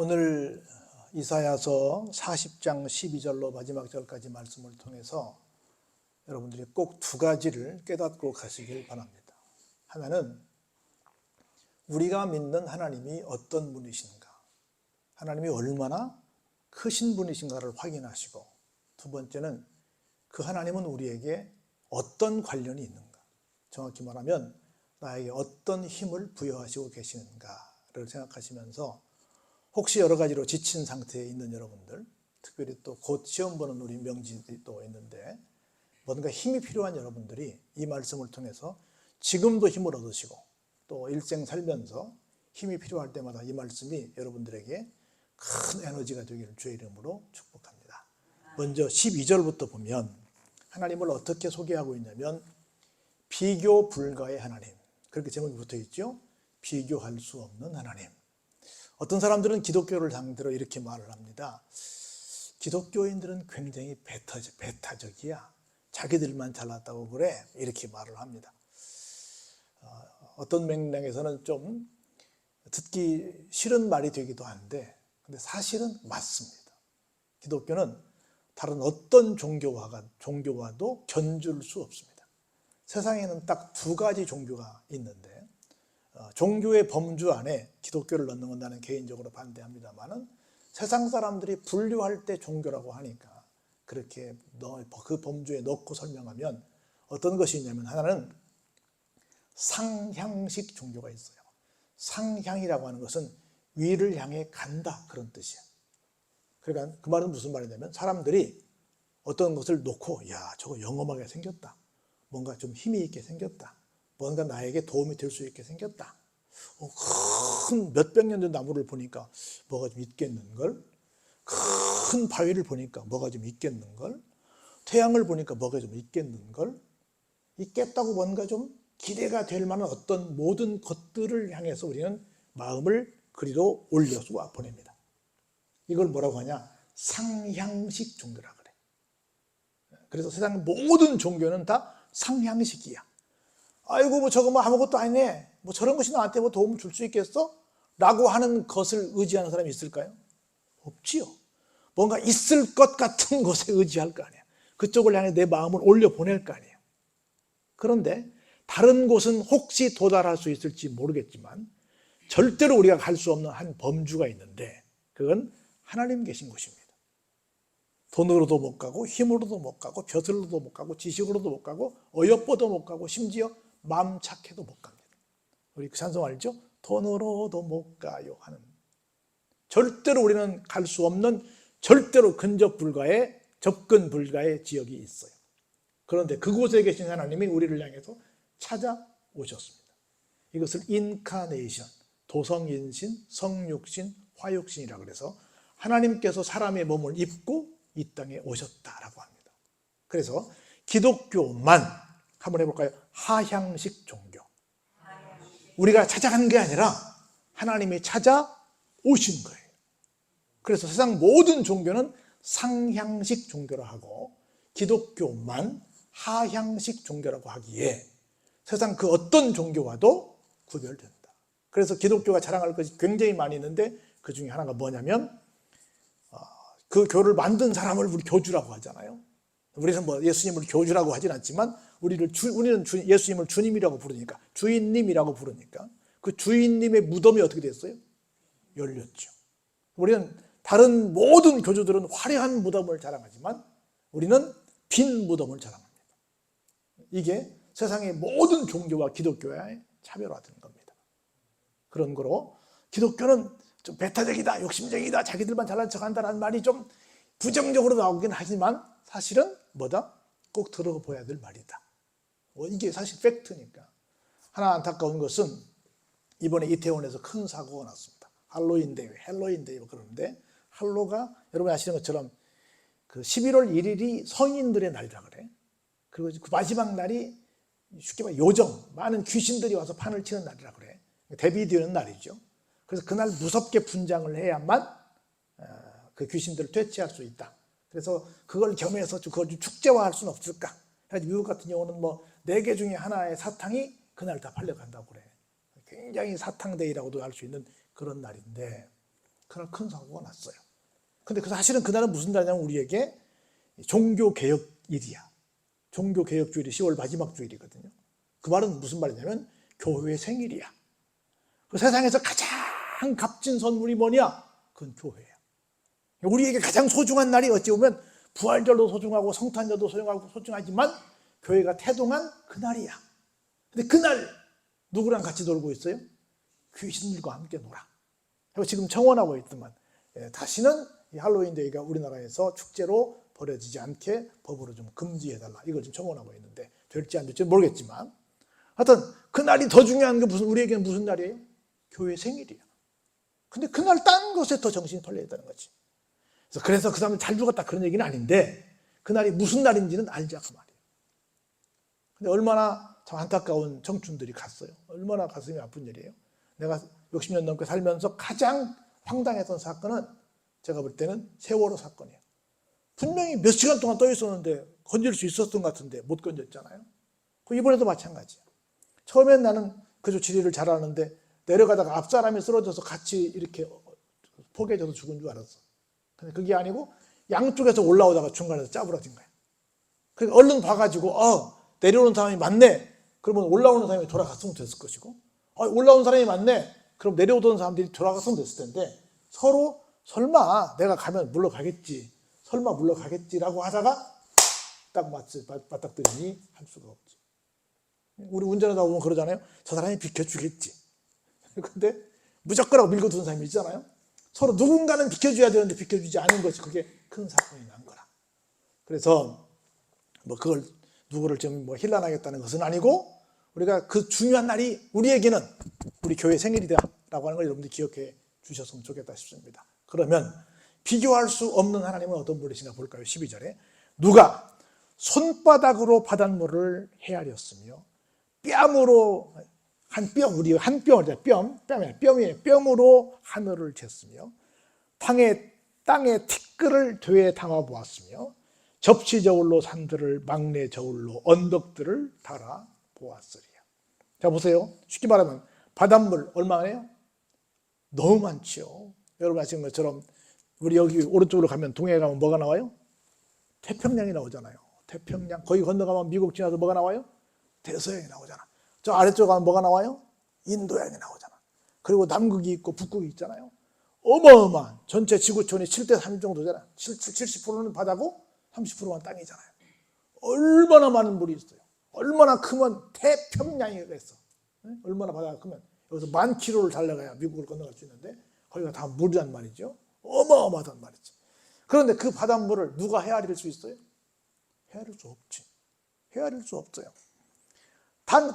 오늘 이사야서 40장 12절로 마지막 절까지 말씀을 통해서 여러분들이 꼭 두 가지를 깨닫고 가시길 바랍니다. 하나는 우리가 믿는 하나님이 어떤 분이신가, 하나님이 얼마나 크신 분이신가를 확인하시고, 두 번째는 그 하나님은 우리에게 어떤 관련이 있는가, 정확히 말하면 나에게 어떤 힘을 부여하시고 계시는가를 생각하시면서 혹시 여러 가지로 지친 상태에 있는 여러분들, 특별히 또 곧 시험 보는 우리 명지들이 또 있는데 뭔가 힘이 필요한 여러분들이 이 말씀을 통해서 지금도 힘을 얻으시고 또 일생 살면서 힘이 필요할 때마다 이 말씀이 여러분들에게 큰 에너지가 되기를 주의 이름으로 축복합니다. 먼저 12절부터 보면 하나님을 어떻게 소개하고 있냐면 비교 불가의 하나님, 그렇게 제목이 붙어 있죠. 비교할 수 없는 하나님. 어떤 사람들은 기독교를 상대로 이렇게 말을 합니다. 기독교인들은 굉장히 배타적이야. 자기들만 잘났다고 그래. 이렇게 말을 합니다. 어떤 맥락에서는 좀 듣기 싫은 말이 되기도 한데, 근데 사실은 맞습니다. 기독교는 다른 어떤 종교와도 견줄 수 없습니다. 세상에는 딱 두 가지 종교가 있는데, 종교의 범주 안에 기독교를 넣는 건 나는 개인적으로 반대합니다만은, 세상 사람들이 분류할 때 종교라고 하니까 그렇게 그 범주에 넣고 설명하면 어떤 것이 있냐면, 하나는 상향식 종교가 있어요. 상향이라고 하는 것은 위를 향해 간다, 그런 뜻이에요. 그러니까 그 말은 무슨 말이냐면, 사람들이 어떤 것을 놓고 야, 저거 영험하게 생겼다, 뭔가 좀 힘이 있게 생겼다, 뭔가 나에게 도움이 될 수 있게 생겼다, 큰 몇백 년 된 나무를 보니까 뭐가 좀 있겠는걸, 큰 바위를 보니까 뭐가 좀 있겠는걸, 태양을 보니까 뭐가 좀 있겠는걸, 있겠다고 뭔가 좀 기대가 될 만한 어떤 모든 것들을 향해서 우리는 마음을 그리로 올려서 보냅니다. 이걸 뭐라고 하냐, 상향식 종교라 그래. 그래서 세상 모든 종교는 다 상향식이야. 아이고 뭐 저거 뭐 아무것도 아니네, 뭐 저런 것이 나한테 뭐 도움을 줄 수 있겠어? 라고 하는 것을 의지하는 사람이 있을까요? 없지요. 뭔가 있을 것 같은 것에 의지할 거 아니에요. 그쪽을 향해 내 마음을 올려보낼 거 아니에요. 그런데 다른 곳은 혹시 도달할 수 있을지 모르겠지만 절대로 우리가 갈 수 없는 한 범주가 있는데, 그건 하나님 계신 곳입니다. 돈으로도 못 가고, 힘으로도 못 가고, 벼슬로도 못 가고, 지식으로도 못 가고, 어여뻐도 못 가고, 심지어 마음 착해도 못 갑니다. 우리 그 찬송 알죠? 돈으로도 못 가요 하는, 절대로 우리는 갈 수 없는, 절대로 근접 불가의, 접근 불가의 지역이 있어요. 그런데 그곳에 계신 하나님이 우리를 향해서 찾아오셨습니다. 이것을 인카네이션, 도성인신, 성육신, 화육신이라고 해서 하나님께서 사람의 몸을 입고 이 땅에 오셨다라고 합니다. 그래서 기독교만 한번 해볼까요? 하향식 종교. 우리가 찾아간 게 아니라 하나님이 찾아오신 거예요. 그래서 세상 모든 종교는 상향식 종교라 하고 기독교만 하향식 종교라고 하기에 세상 그 어떤 종교와도 구별된다. 그래서 기독교가 자랑할 것이 굉장히 많이 있는데 그 중에 하나가 뭐냐면, 그 교를 만든 사람을 우리 교주라고 하잖아요. 우리는 뭐 예수님을 교주라고 하진 않지만 우리는 예수님을 주님이라고 부르니까, 주인님이라고 부르니까 그 주인님의 무덤이 어떻게 됐어요? 열렸죠. 우리는 다른 모든 교주들은 화려한 무덤을 자랑하지만 우리는 빈 무덤을 자랑합니다. 이게 세상의 모든 종교와 기독교와의 차별화되는 겁니다. 그런 거로 기독교는 좀 배타적이다, 욕심적이다, 자기들만 잘난 척한다라는 말이 좀 부정적으로 나오긴 하지만 사실은 뭐다? 꼭 들어봐야 될 말이다. 이게 사실 팩트니까. 하나 안타까운 것은 이번에 이태원에서 큰 사고가 났습니다. 할로윈 데이 그러는데, 할로가 여러분 아시는 것처럼 그 11월 1일이 성인들의 날이라 그래. 그리고 그 마지막 날이 쉽게 말해 요정, 많은 귀신들이 와서 판을 치는 날이라 그래. 데뷔되는 날이죠. 그래서 그날 무섭게 분장을 해야만 그 귀신들을 퇴치할 수 있다. 그래서 그걸 겸해서 그걸 좀 축제화할 수는 없을까. 미국 같은 경우는 뭐 4개 중에 하나의 사탕이 그날 다 팔려간다고 그래. 굉장히 사탕데이라고도 할 수 있는 그런 날인데, 그날 큰 사고가 났어요. 근데 사실은 그날은 무슨 날이냐면 우리에게 종교개혁일이야. 종교개혁주일이 10월 마지막 주일이거든요. 그 말은 무슨 말이냐면 교회의 생일이야. 그 세상에서 가장 값진 선물이 뭐냐? 그건 교회야. 우리에게 가장 소중한 날이 어찌 보면 부활절도 소중하고 성탄절도 소중하지만 교회가 태동한 그날이야. 근데 그날 누구랑 같이 놀고 있어요? 귀신들과 함께 놀아. 그리고 지금 청원하고 있더만 다시는 이 할로윈 데이가 우리나라에서 축제로 벌어지지 않게 법으로 좀 금지해달라. 이걸 좀 청원하고 있는데 될지 안 될지 모르겠지만 하여튼 그날이 더 중요한 게 우리에게는 무슨 날이에요? 교회 생일이야. 근데 그날 딴 것에 더 정신이 털려 있다는 거지. 그래서 그 사람이 잘 죽었다 그런 얘기는 아닌데 그날이 무슨 날인지는 알자 그 말이에요. 근데 얼마나 참 안타까운 청춘들이 갔어요. 얼마나 가슴이 아픈 일이에요. 내가 60년 넘게 살면서 가장 황당했던 사건은 제가 볼 때는 세월호 사건이에요. 분명히 몇 시간 동안 떠 있었는데 건질 수 있었던 것 같은데 못 건졌잖아요. 이번에도 마찬가지예요. 처음엔 나는 그저 지리를 잘 아는데 내려가다가 앞 사람이 쓰러져서 같이 이렇게 포개져서 죽은 줄 알았어. 근데 그게 아니고 양쪽에서 올라오다가 중간에서 짜부러진 거야. 그러니까 얼른 봐가지고 내려오는 사람이 맞네. 그러면 올라오는 사람이 돌아갔으면 됐을 것이고 올라온 사람이 맞네. 그럼 내려오던 사람들이 돌아갔으면 됐을 텐데 서로 설마 내가 가면 물러가겠지. 설마 물러가겠지라고 하다가 딱 맞닥뜨리니 할 수가 없지. 우리 운전하다 보면 그러잖아요. 저 사람이 비켜주겠지. 근데 무조건 밀고 두는 사람이 있잖아요. 서로 누군가는 비켜줘야 되는데 비켜주지 않은 것이 그게 큰 사건이 난 거라. 그래서 그걸 누구를 좀 힐난하겠다는 것은 아니고 우리가 그 중요한 날이 우리에게는 우리 교회 생일이다라고 하는 걸 여러분들이 기억해 주셨으면 좋겠다 싶습니다. 그러면 비교할 수 없는 하나님은 어떤 분이신가 볼까요? 12절에 누가 손바닥으로 바닷물을 헤아렸으며 뺨으로 뺨으로 하늘을 쟀으며 땅에 티끌을 되에 담아 보았으며 접시 저울로 산들을 막내 저울로 언덕들을 달아 보았으리야. 자 보세요. 쉽게 말하면 바닷물 얼마나요? 너무 많죠. 여러분 아시는 것처럼 우리 여기 오른쪽으로 가면 동해에 가면 뭐가 나와요? 태평양이 나오잖아요. 태평양 거기 건너가면 미국 지나서 뭐가 나와요? 대서양이 나오잖아. 저 아래쪽 가면 뭐가 나와요? 인도양이 나오잖아. 그리고 남극이 있고 북극이 있잖아요. 어마어마한 전체 지구촌이 7대3 정도잖아. 70%는 바다고 30%만 땅이잖아요. 얼마나 많은 물이 있어요. 얼마나 크면 태평양이 있어. 얼마나 바다가 크면 여기서 10,000km를 달려가야 미국을 건너갈 수 있는데 거기가 다 물이란 말이죠. 어마어마하단 말이죠. 그런데 그 바닷물을 누가 헤아릴 수 있어요? 헤아릴 수 없지. 헤아릴 수 없어요.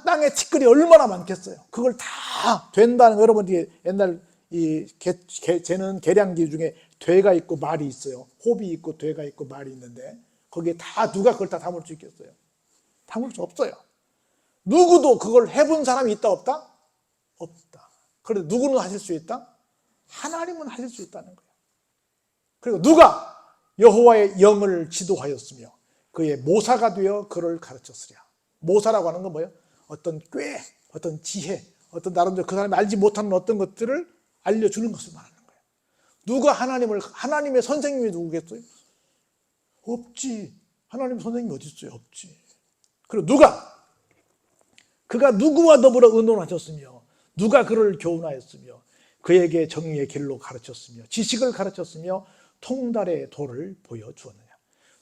땅에 티끌이 얼마나 많겠어요. 그걸 다 된다는 거 여러분들이 옛날 재는 계량기 중에 되가 있고 말이 있어요. 호비 있고 되가 있고 말이 있는데 거기에 다 누가 그걸 다 담을 수 있겠어요? 담을 수 없어요. 누구도 그걸 해본 사람이 있다 없다? 없다. 그런데 누구는 하실 수 있다? 하나님은 하실 수 있다는 거예요. 그리고 누가 여호와의 영을 지도하였으며 그의 모사가 되어 그를 가르쳤으랴. 모사라고 하는 건 뭐예요? 어떤 꾀, 어떤 지혜, 어떤 나름대로 그 사람이 알지 못하는 어떤 것들을 알려주는 것을 말하는 거예요. 누가 하나님의 선생님이 누구겠어요? 없지. 하나님 선생님이 어디 있어요? 없지. 그리고 그가 누구와 더불어 의논하셨으며 누가 그를 교훈하였으며 그에게 정의의 길로 가르쳤으며 지식을 가르쳤으며 통달의 도를 보여주었느냐.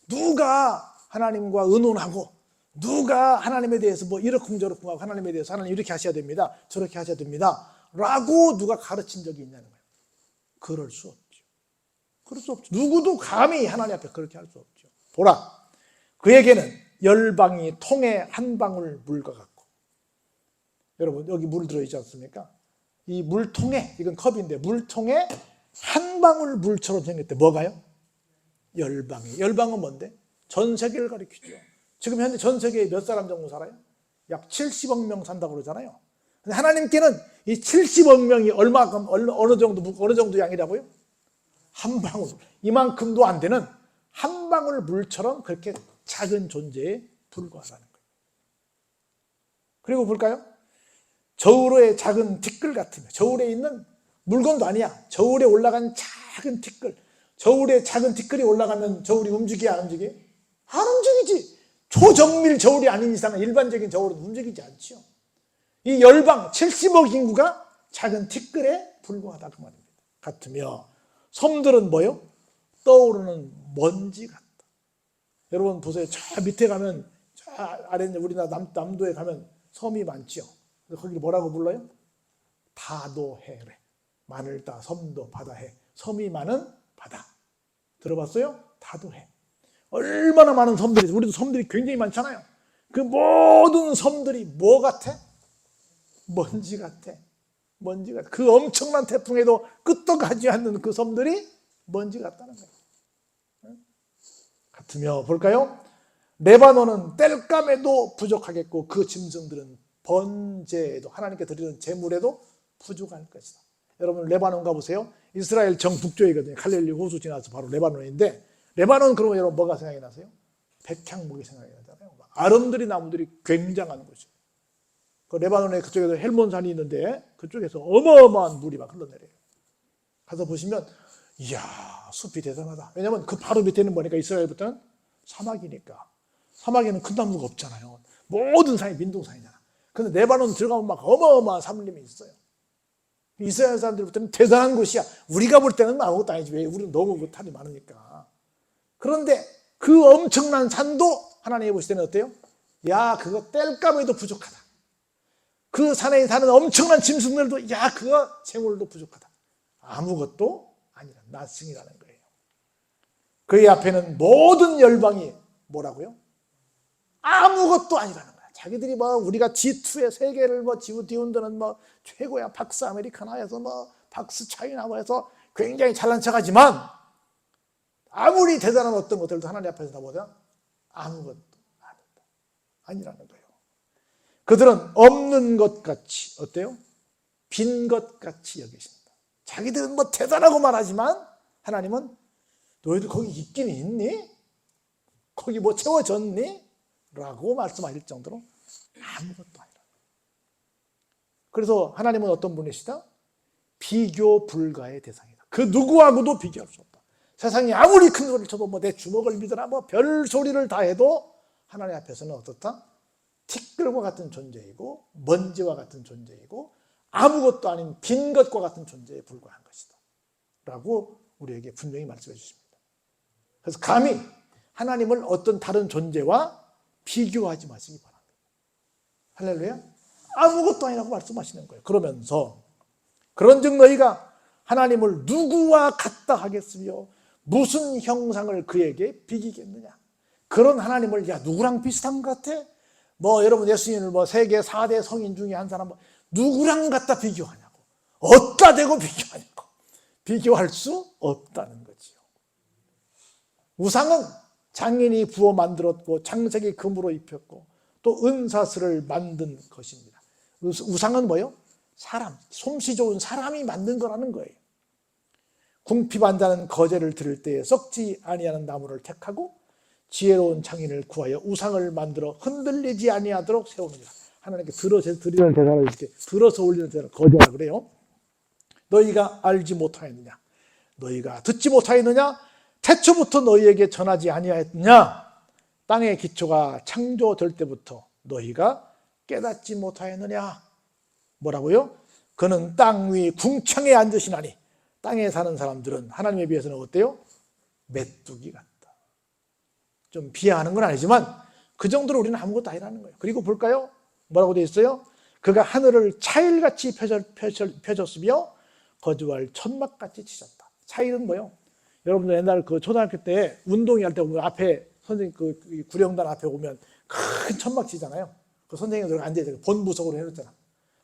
누가 하나님과 의논하고 누가 하나님에 대해서 이러쿵저러쿵 하고 하나님에 대해서 하나님 이렇게 하셔야 됩니다. 저렇게 하셔야 됩니다. 라고 누가 가르친 적이 있냐는 거예요. 그럴 수 없죠. 그럴 수 없죠. 누구도 감히 하나님 앞에 그렇게 할 수 없죠. 보라, 그에게는 열방이 통에 한 방울 물과 같고, 여러분 여기 물 들어있지 않습니까? 이 물통에, 이건 컵인데 물통에 한 방울 물처럼 생겼대. 뭐가요? 열방이. 열방은 뭔데? 전 세계를 가리키죠. 지금 현재 전 세계에 몇 사람 정도 살아요? 약 70억 명 산다고 그러잖아요. 근데 하나님께는 이 70억 명이 얼마큼 어느 정도 양이라고요? 한 방울, 이만큼도 안 되는 한 방울 물처럼 그렇게 작은 존재에 불과하다는 거예요. 그리고 볼까요? 저울의 작은 티끌 같으며 저울에 있는 물건도 아니야. 저울에 올라간 작은 티끌. 저울에 작은 티끌이 올라가면 저울이 움직여 안 움직여? 안 움직이지. 초정밀 저울이 아닌 이상은 일반적인 저울은 움직이지 않죠. 이 열방 70억 인구가 작은 티끌에 불과하다 그 말입니다. 같으며 섬들은 뭐요? 떠오르는 먼지 같다. 여러분 보세요. 저 밑에 가면 저 아래 우리나라 남도에 가면 섬이 많죠. 거기를 뭐라고 불러요? 다도해래. 만을 따 섬도 바다해. 섬이 많은 바다. 들어봤어요? 다도해. 얼마나 많은 섬들이, 우리도 섬들이 굉장히 많잖아요. 그 모든 섬들이 뭐 같아? 먼지 같아. 먼지 같아. 그 엄청난 태풍에도 끄떡 하지 않는 그 섬들이 먼지 같다는 거예요. 같으며 볼까요? 레바논은 땔감에도 부족하겠고 그 짐승들은 번제에도 하나님께 드리는 제물에도 부족할 것이다. 여러분 레바논 가보세요. 이스라엘 정북쪽이거든요. 갈릴리 호수 지나서 바로 레바논인데 레바논 그러면 여러분 뭐가 생각이 나세요? 백향목이 생각이 나잖아요. 아름드리 나무들이 굉장한 곳이에요. 그 레바논의 그쪽에도 헬몬산이 있는데 그쪽에서 어마어마한 물이 막 흘러내려요. 가서 보시면 이야 숲이 대단하다. 왜냐하면 그 바로 밑에는 뭐니까 이스라엘부터는 사막이니까. 사막에는 큰 나무가 없잖아요. 모든 산이 민둥산이잖아. 근데 레바논 들어가면 막 어마어마한 산림이 있어요. 이스라엘 사람들부터는 대단한 곳이야. 우리가 볼 때는 아무것도 아니지. 왜? 우리는 너무 산이 많으니까. 그런데 그 엄청난 산도 하나님이 보실 때는 어때요? 야 그거 땔감에도 부족하다. 그 산에 사는 엄청난 짐승들도 야 그거 재물도 부족하다. 아무것도 아니라 나승이라는 거예요. 그의 앞에는 모든 열방이 뭐라고요? 아무것도 아니라는 거야. 자기들이 뭐 우리가 G2의 세계를 뭐 뒤흔드는 뭐 최고야 박스 아메리카나에서 뭐 박스 차이나에서 굉장히 잘난 척하지만 아무리 대단한 어떤 것들도 하나님 앞에서 나보다 아무것도 아니라는 거예요. 그들은 없는 것 같이 어때요? 빈 것 같이 여기신다. 자기들은 뭐 대단하고 말하지만 하나님은 너희들 거기 있긴 있니? 거기 뭐 채워졌니? 라고 말씀하실 정도로 아무것도 아니라. 그래서 하나님은 어떤 분이시다? 비교 불가의 대상이다. 그 누구하고도 비교할 수 없다. 세상이 아무리 큰 소리를 쳐도 뭐 내 주먹을 믿으라 뭐 별 소리를 다 해도 하나님 앞에서는 어떻다? 티끌과 같은 존재이고 먼지와 같은 존재이고 아무것도 아닌 빈 것과 같은 존재에 불과한 것이다 라고 우리에게 분명히 말씀해 주십니다. 그래서 감히 하나님을 어떤 다른 존재와 비교하지 마시기 바랍니다. 할렐루야. 아무것도 아니라고 말씀하시는 거예요. 그러면서 그런즉 너희가 하나님을 누구와 같다 하겠으며 무슨 형상을 그에게 비기겠느냐. 그런 하나님을 야 누구랑 비슷한 것 같아? 뭐 여러분 예수님을 뭐 세계 4대 성인 중에 한 사람 뭐 누구랑 갖다 비교하냐고. 어디다 대고 비교하냐고. 비교할 수 없다는 거지요. 우상은 장인이 부어 만들었고 장색이 금으로 입혔고 또 은사슬을 만든 것입니다. 우상은 뭐예요? 사람, 솜씨 좋은 사람이 만든 거라는 거예요. 궁핍한 자는 거제를 들을 때에 썩지 아니하는 나무를 택하고 지혜로운 장인을 구하여 우상을 만들어 흔들리지 아니하도록 세우느니라. 하나님께 들어서 드리는 대사를 이렇게 들어서 올리는 대사를 거제라 그래요. 너희가 알지 못하였느냐? 너희가 듣지 못하였느냐? 태초부터 너희에게 전하지 아니하였느냐? 땅의 기초가 창조될 때부터 너희가 깨닫지 못하였느냐? 뭐라고요? 그는 땅 위 궁창에 앉으시나니 땅에 사는 사람들은 하나님에 비해서는 어때요? 메뚜기 같다. 좀 비하하는 건 아니지만 그 정도로 우리는 아무것도 아니라는 거예요. 그리고 볼까요? 뭐라고 되어 있어요? 그가 하늘을 차일같이 펴졌으며 거주할 천막같이 치셨다. 차일은 뭐예요? 여러분들 옛날 그 초등학교 때 운동회 할 때 보면 앞에 선생님 그 구령단 앞에 오면 큰 천막 치잖아요. 그 선생님들 앉아있어요. 본부석으로 해놓잖아.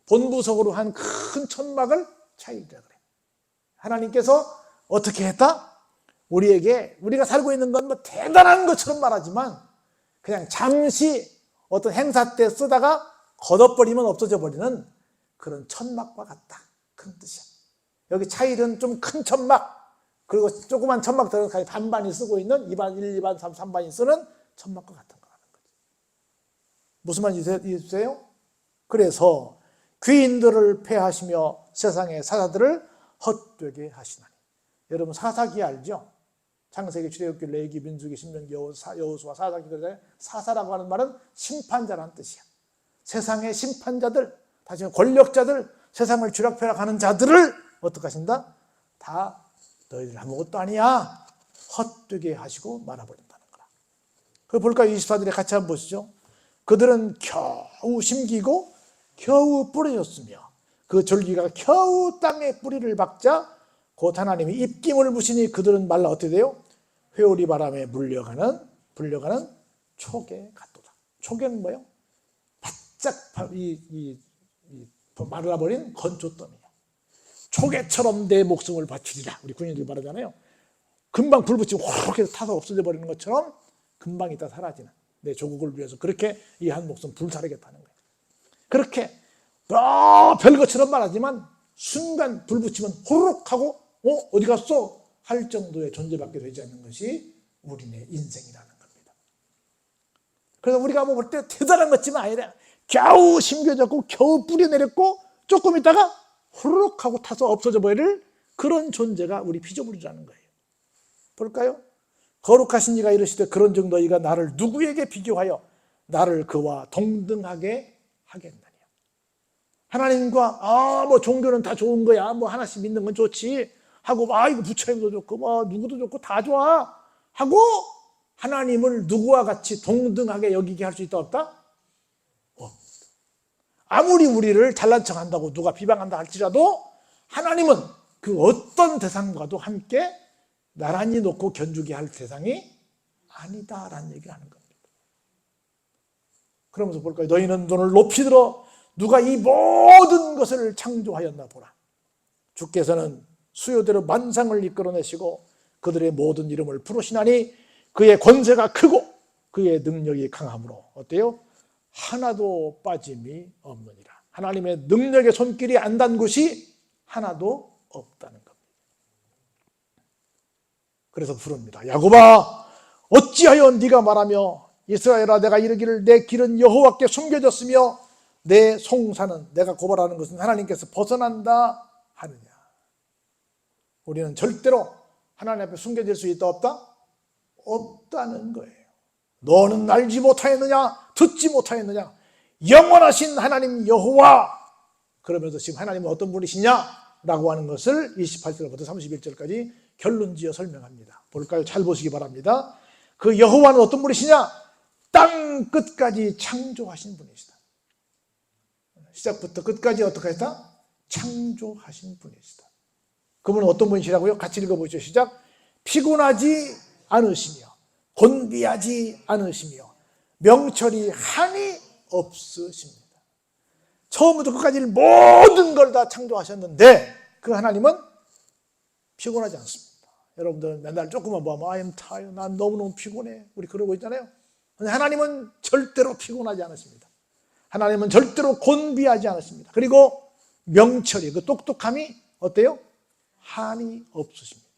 본부석으로 한 큰 천막을 차일이라 그래. 하나님께서 어떻게 했다? 우리에게 우리가 살고 있는 건 뭐 대단한 것처럼 말하지만 그냥 잠시 어떤 행사 때 쓰다가 걷어버리면 없어져 버리는 그런 천막과 같다. 큰 뜻이야. 여기 차일은 좀 큰 천막 그리고 조그만 천막 들어가서 반반이 쓰고 있는 2반, 1, 2반, 3, 3반이 쓰는 천막과 같은 거라는 거죠. 무슨 말이세요? 그래서 귀인들을 패하시며 세상의 사자들을 헛되게 하시나니. 여러분 사사기 알죠? 창세기, 출애굽기, 레위기, 민수기, 신명기, 여호수아, 사사기. 그러잖아요. 사사라고 하는 말은 심판자라는 뜻이야. 세상의 심판자들, 다시 권력자들, 세상을 쥐락펴락하는 자들을 어떻게 하신다? 다 너희들 아무것도 아니야, 헛되게 하시고 말아버린다는 거라. 그 볼까요? 24절에 같이 한번 보시죠. 그들은 겨우 심기고 겨우 뿌려졌으며 그 줄기가 겨우 땅에 뿌리를 박자 곧 하나님이 입김을 부시니 그들은 말라 어떻게 돼요? 회오리 바람에 불려가는 촉에 같도다. 촉에는 뭐예요? 바짝 말라버린 건초더미야. 촉에처럼 내 목숨을 바치리라. 우리 군인들 말하잖아요. 금방 불 붙이고 확 해서 타서 없어져 버리는 것처럼 금방 있다 사라지는 내 조국을 위해서 그렇게 이 한 목숨 불사르겠다는 거예요. 그렇게 별것처럼 말하지만 순간 불 붙이면 호로록 하고 어디 갔어? 할 정도의 존재밖에 되지 않는 것이 우리네 인생이라는 겁니다. 그래서 우리가 뭐 볼 때 대단한 것지만 아니라 겨우 심겨졌고 겨우 뿌려내렸고 조금 있다가 호로록 하고 타서 없어져 버릴 그런 존재가 우리 피조물이라는 거예요. 볼까요? 거룩하신 이가 이르시되 그런즉 너희가 나를 누구에게 비교하여 나를 그와 동등하게 하겠느냐. 하나님과 뭐 종교는 다 좋은 거야, 뭐 하나씩 믿는 건 좋지 하고 이거 부처님도 좋고 뭐 누구도 좋고 다 좋아 하고 하나님을 누구와 같이 동등하게 여기게 할 수 있다 없다? 아무리 우리를 잘난 척 한다고 누가 비방한다 할지라도 하나님은 그 어떤 대상과도 함께 나란히 놓고 견주게 할 대상이 아니다라는 얘기를 하는 겁니다. 그러면서 볼까요? 너희는 눈을 높이 들어 누가 이 모든 것을 창조하였나 보라. 주께서는 수요대로 만상을 이끌어내시고 그들의 모든 이름을 부르시나니 그의 권세가 크고 그의 능력이 강함으로 어때요? 하나도 빠짐이 없느니라. 하나님의 능력의 손길이 안 닿은 곳이 하나도 없다는 겁니다. 그래서 부릅니다. 야곱아 어찌하여 네가 말하며 이스라엘아 내가 이르기를 내 길은 여호와께 숨겨졌으며 내 송사는 내가 고발하는 것은 하나님께서 벗어난다 하느냐. 우리는 절대로 하나님 앞에 숨겨질 수 있다 없다? 없다는 거예요. 너는 알지 못하였느냐? 듣지 못하였느냐? 영원하신 하나님 여호와. 그러면서 지금 하나님은 어떤 분이시냐? 라고 하는 것을 28절부터 31절까지 결론지어 설명합니다. 볼까요? 잘 보시기 바랍니다. 그 여호와는 어떤 분이시냐? 땅 끝까지 창조하신 분이시다. 시작부터 끝까지 어떻게 했다? 창조하신 분이시다. 그분은 어떤 분이시라고요? 같이 읽어보시죠. 시작. 피곤하지 않으시며 곤비하지 않으시며 명철이 한이 없으십니다. 처음부터 끝까지 모든 걸 다 창조하셨는데 그 하나님은 피곤하지 않습니다. 여러분들 맨날 조금만 보면 I am tired, 난 너무너무 피곤해, 우리 그러고 있잖아요. 근데 하나님은 절대로 피곤하지 않으십니다. 하나님은 절대로 곤비하지 않으십니다. 그리고 명철이, 그 똑똑함이 어때요? 한이 없으십니다.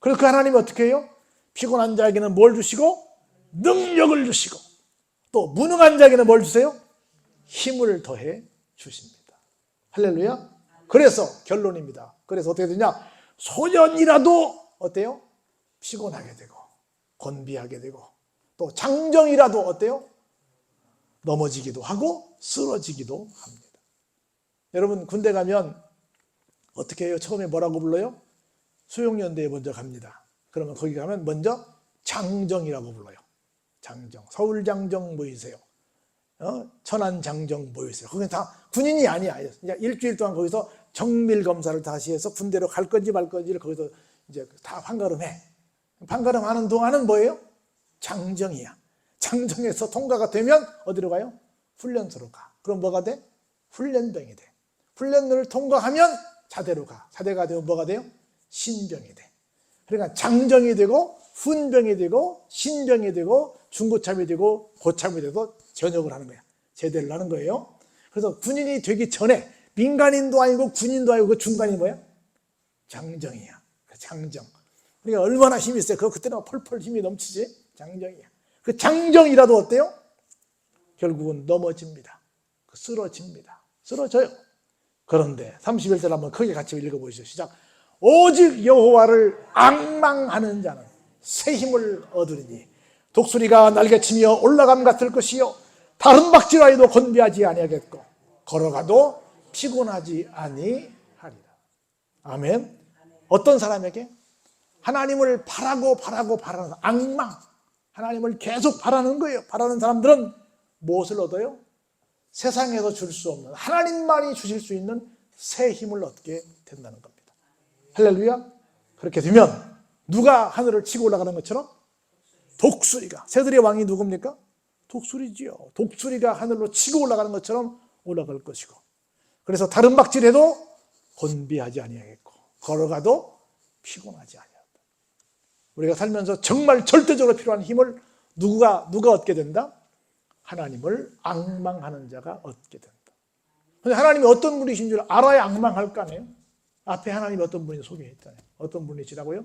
그래서 그 하나님이 어떻게 해요? 피곤한 자에게는 뭘 주시고? 능력을 주시고, 또 무능한 자에게는 뭘 주세요? 힘을 더해 주십니다. 할렐루야. 그래서 결론입니다. 그래서 어떻게 되냐? 소년이라도 어때요? 피곤하게 되고 곤비하게 되고 또 장정이라도 어때요? 넘어지기도 하고 쓰러지기도 합니다. 여러분 군대 가면 어떻게 해요? 처음에 뭐라고 불러요? 수용연대에 먼저 갑니다. 그러면 거기 가면 먼저 장정이라고 불러요. 장정. 서울장정 모이세요. 천안장정 모이세요. 거기는 다 군인이 아니야. 이제 일주일 동안 거기서 정밀검사를 다시 해서 군대로 갈 건지 말 건지를 거기서 이제 다 판가름해. 판가름하는 동안은 뭐예요? 장정이야. 장정에서 통과가 되면 어디로 가요? 훈련소로 가. 그럼 뭐가 돼? 훈련병이 돼. 훈련을 통과하면 자대로 가. 자대가 되면 뭐가 돼요? 신병이 돼. 그러니까 장정이 되고 훈병이 되고 신병이 되고 중고참이 되고 고참이 되고 전역을 하는 거야. 제대를 하는 거예요. 그래서 군인이 되기 전에 민간인도 아니고 군인도 아니고 그 중간이 뭐야? 장정이야. 장정. 그러니까 얼마나 힘이 있어요. 그때는 펄펄 힘이 넘치지. 장정이야. 그 장정이라도 어때요? 결국은 넘어집니다. 쓰러집니다. 쓰러져요. 그런데 31절 한번 크게 같이 읽어보시죠. 시작. 오직 여호와를 앙망하는 자는 새 힘을 얻으리니 독수리가 날개치며 올라감 같을 것이요 다른 박질하여도 건비하지 아니하겠고 걸어가도 피곤하지 아니하리라. 아멘. 어떤 사람에게? 하나님을 바라는 앙망, 하나님을 계속 바라는 거예요. 바라는 사람들은 무엇을 얻어요? 세상에서 줄 수 없는, 하나님만이 주실 수 있는 새 힘을 얻게 된다는 겁니다. 할렐루야. 그렇게 되면 누가 하늘을 치고 올라가는 것처럼 독수리가, 새들의 왕이 누굽니까? 독수리지요. 독수리가 하늘로 치고 올라가는 것처럼 올라갈 것이고, 그래서 다른 박질해도 곤비하지 아니하겠고 걸어가도 피곤하지 아니하다. 우리가 살면서 정말 절대적으로 필요한 힘을 누가 얻게 된다? 하나님을 앙망하는 자가 얻게 된다. 근데 하나님이 어떤 분이신 줄 알아야 앙망할 거 아니에요? 앞에 하나님이 어떤 분이 소개했잖아요. 어떤 분이시라고요?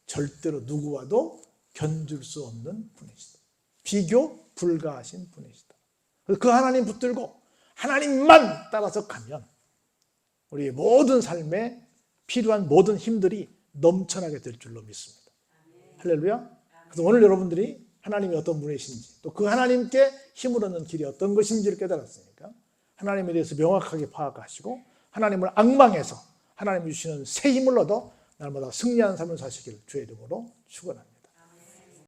절대로 누구와도 견줄 수 없는 분이시다. 비교 불가하신 분이시다. 그 하나님 붙들고 하나님만 따라서 가면 우리의 모든 삶에 필요한 모든 힘들이 넘쳐나게 될 줄로 믿습니다. 할렐루야. 그래서 오늘 여러분들이 하나님이 어떤 분이신지, 또 그 하나님께 힘을 얻는 길이 어떤 것인지를 깨달았으니까 하나님에 대해서 명확하게 파악하시고 하나님을 앙망해서 하나님이 주시는 새 힘을 얻어 날마다 승리하는 삶을 사시길 주의 이름으로 축원합니다.